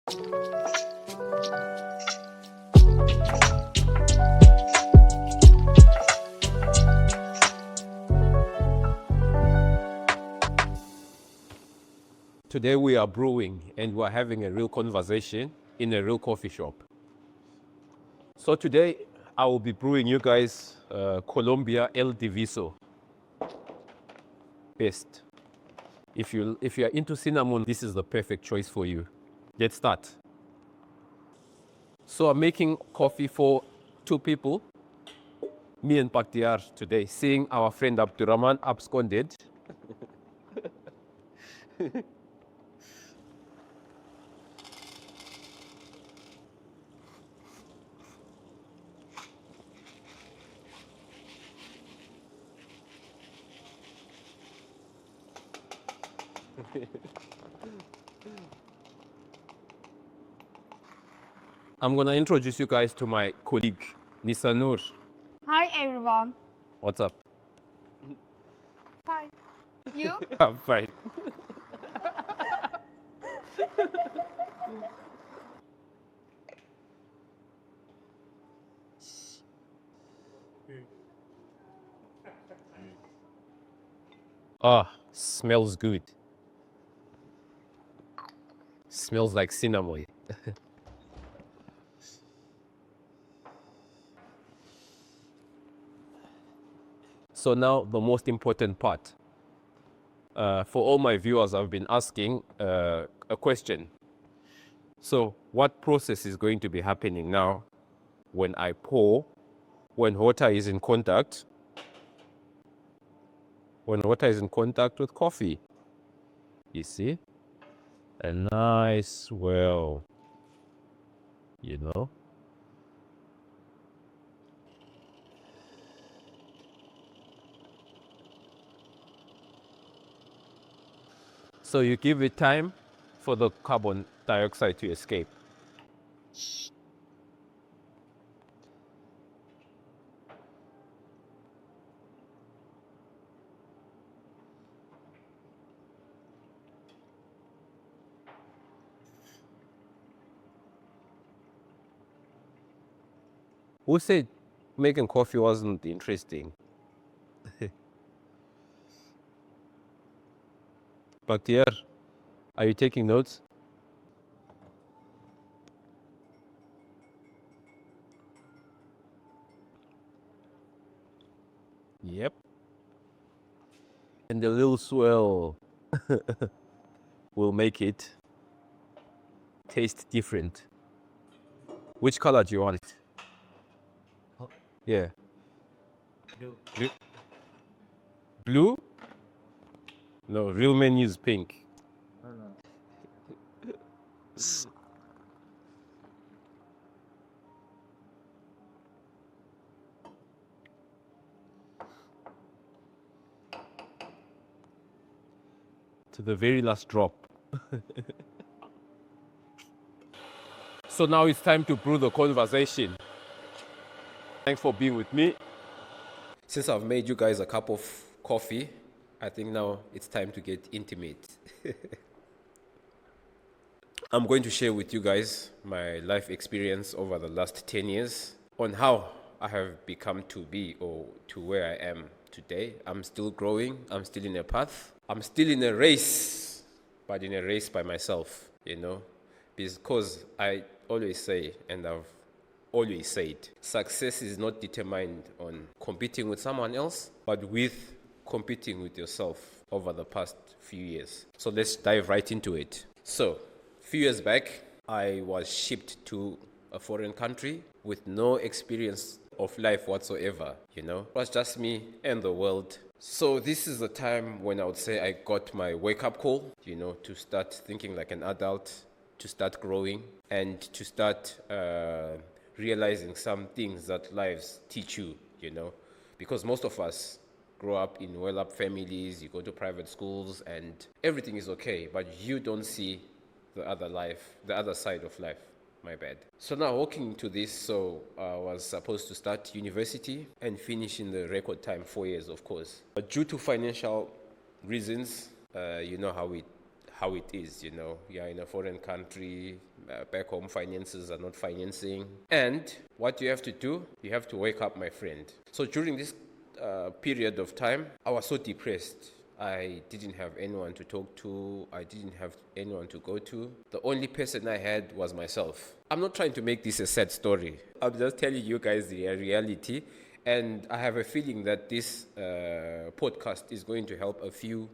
Today we are brewing and we're having a real conversation in a real coffee shop. So today I will be brewing you guys Colombia El Diviso paste. If you are into cinnamon, this is the perfect choice for you. Let's start. So I'm making coffee for 2 people, me and Bakhtiar today, seeing our friend Abdurrahman absconded. I'm gonna introduce you guys to my colleague, Nisanur. Hi everyone. What's up? Hi. You? I'm fine. Ah, smells good. Smells like cinnamon. So now the most important part. For all my viewers, I've been asking a question. So what process is going to be happening now when I pour, when water is in contact with coffee? You see? A nice swell, you know? So you give it time for the carbon dioxide to escape. Who said making coffee wasn't interesting? Bakhtiar, are you taking notes? Yep. And the little swell will make it taste different. Which color do you want? Yeah. Blue. Blue? No, real men use pink. To the very last drop. So now it's time to brew the conversation. Thanks for being with me. Since I've made you guys a cup of coffee, I think now it's time to get intimate. I'm going to share with you guys my life experience over the last 10 years on how I have become to be or to where I am today. I'm still growing. I'm still in a path. I'm still in a race, but in a race by myself, you know, because I always say, and I've always said, success is not determined on competing with someone else, but with competing with yourself over the past few years. So let's dive right into it. So, a few years back, I was shipped to a foreign country with no experience of life whatsoever, you know. It was just me and the world. So this is the time when I would say I got my wake-up call, you know, to start thinking like an adult, to start growing, and to start realizing some things that lives teach you, you know. Because most of us grow up in well-up families, you go to private schools, and everything is okay, but you don't see the other side of life. My bad. So now walking into this, so I was supposed to start university and finish in the record time, 4 years, of course. But due to financial reasons, you know how it is, you know. You're in a foreign country, back home finances are not financing. And what you have to do, you have to wake up, my friend. So during this period of time, I was so depressed. I didn't have anyone to talk to. I didn't have anyone to go to. The only person I had was myself. I'm not trying to make this a sad story. I'm just telling you guys the reality. And I have a feeling that this podcast is going to help a few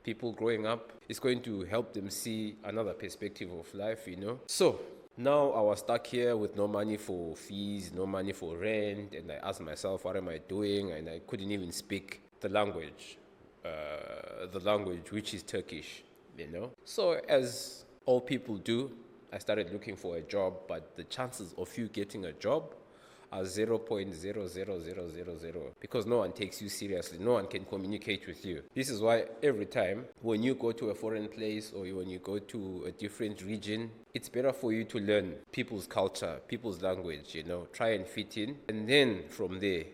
people growing up. It's going to help them see another perspective of life, So now I was stuck here with no money for fees, no money for rent. And I asked myself, what am I doing? And I couldn't even speak the language. Which is Turkish, So as all people do, I started looking for a job, but the chances of you getting a job are 0.00000 because no one takes you seriously. No one can communicate with you. This is why every time when you go to a foreign place or when you go to a different region, it's better for you to learn people's culture, people's language, try and fit in. And then from there,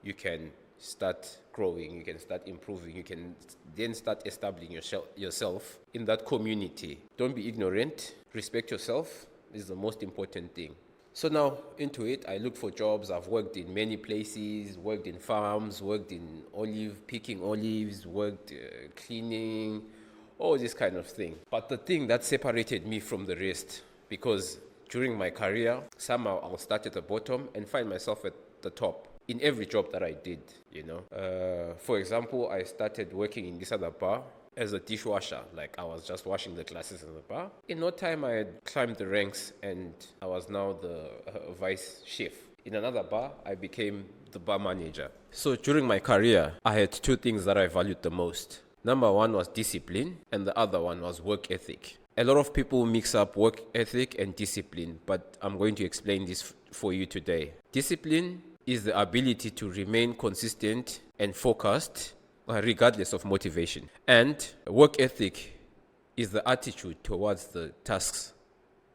you can start growing, you can start improving, you can then start establishing yourself in that community. Don't be ignorant, respect yourself. This is the most important thing. So now into it, I look for jobs. I've worked in many places, worked in farms, worked in picking olives, worked cleaning, all this kind of thing. But the thing that separated me from the rest, because during my career, somehow I'll start at the bottom and find myself at the top in every job that I did, For example, I started working in this other bar as a dishwasher. Like I was just washing the glasses in the bar. In no time, I had climbed the ranks and I was now the vice chef. In another bar, I became the bar manager. So during my career, I had two things that I valued the most. Number one was discipline and the other one was work ethic. A lot of people mix up work ethic and discipline, but I'm going to explain this for you today. Discipline is the ability to remain consistent and focused regardless of motivation. And work ethic is the attitude towards the tasks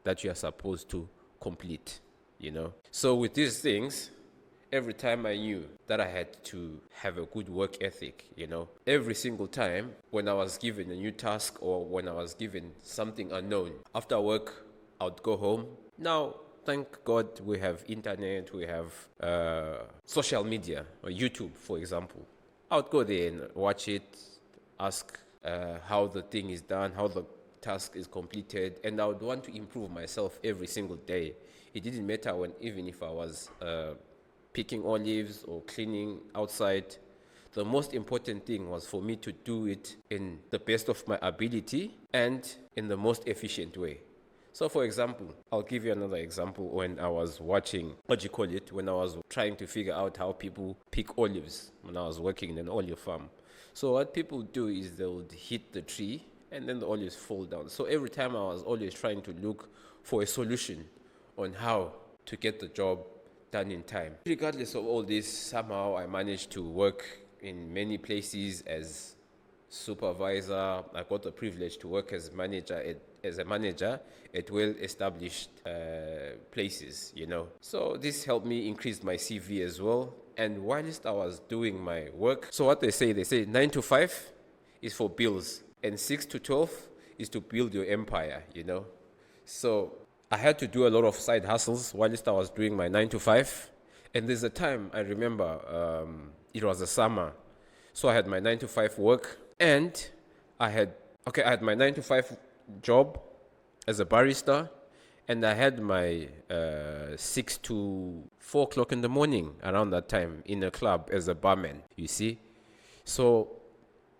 that you are supposed to complete, So with these things, every time I knew that I had to have a good work ethic, every single time when I was given a new task or when I was given something unknown, after work, I would go home. Now, thank God we have internet, we have social media, or YouTube, for example. I would go there and watch it, ask how the thing is done, how the task is completed, and I would want to improve myself every single day. It didn't matter even if I was picking olives or cleaning outside. The most important thing was for me to do it in the best of my ability and in the most efficient way. So for example, I'll give you another example when I was watching, when I was trying to figure out how people pick olives when I was working in an olive farm. So what people do is they would hit the tree and then the olives fall down. So every time I was always trying to look for a solution on how to get the job done in time. Regardless of all this, somehow I managed to work in many places as supervisor. I got the privilege to work as a manager at well-established places, So this helped me increase my CV as well. And whilst I was doing my work, so what they say 9 to 5 is for bills and 6 to 12 is to build your empire, So I had to do a lot of side hustles whilst I was doing my 9 to 5. And there's a time I remember it was the summer. So I had my 9 to 5 work and I had my 9 to 5 job as a barista, and I had my 6 to 4 o'clock in the morning around that time in a club as a barman, you see. So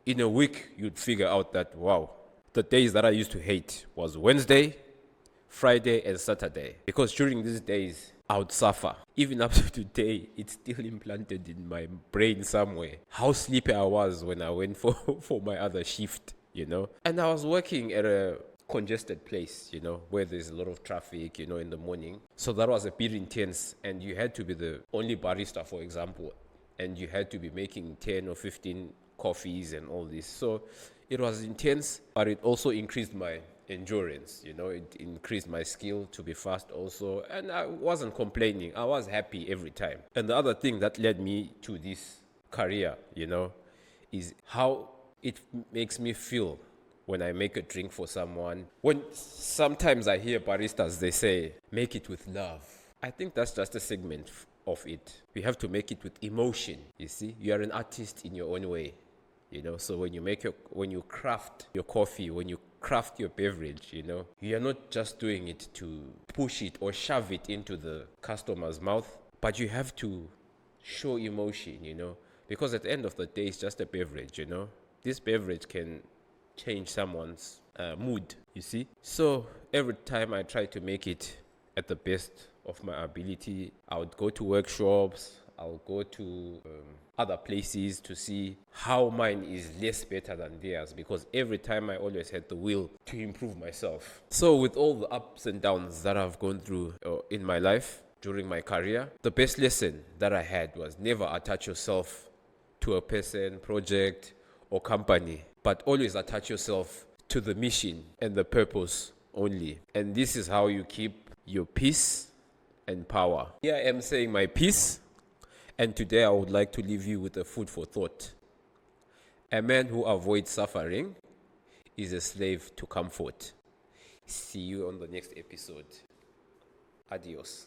in a week, you'd figure out that, wow, the days that I used to hate was Wednesday, Friday, and Saturday. Because during these days, I would suffer. Even up to today, it's still implanted in my brain somewhere. How sleepy I was when I went for my other shift, And I was working at a congested place, where there's a lot of traffic, in the morning. So that was a bit intense. And you had to be the only barista, for example. And you had to be making 10 or 15 coffees and all this. So it was intense, but it also increased my endurance, it increased my skill to be fast also. And I wasn't complaining. I was happy every time. And the other thing that led me to this career, is how it makes me feel when I make a drink for someone. When sometimes I hear baristas, they say, make it with love. I think that's just a segment of it. We have to make it with emotion. You see, you are an artist in your own way. So when you craft your coffee, when you craft your beverage, you are not just doing it to push it or shove it into the customer's mouth, but you have to show emotion, because at the end of the day, it's just a beverage, This beverage can change someone's mood, you see. So every time I try to make it at the best of my ability, I would go to workshops, I'll go to other places to see how mine is less better than theirs, because every time I always had the will to improve myself. So with all the ups and downs that I've gone through in my life during my career, the best lesson that I had was never attach yourself to a person, project, or company, but always attach yourself to the mission and the purpose only. And this is how you keep your peace and power. Here I am saying my piece, and today I would like to leave you with a food for thought. A man who avoids suffering is a slave to comfort. See you on the next episode. Adios.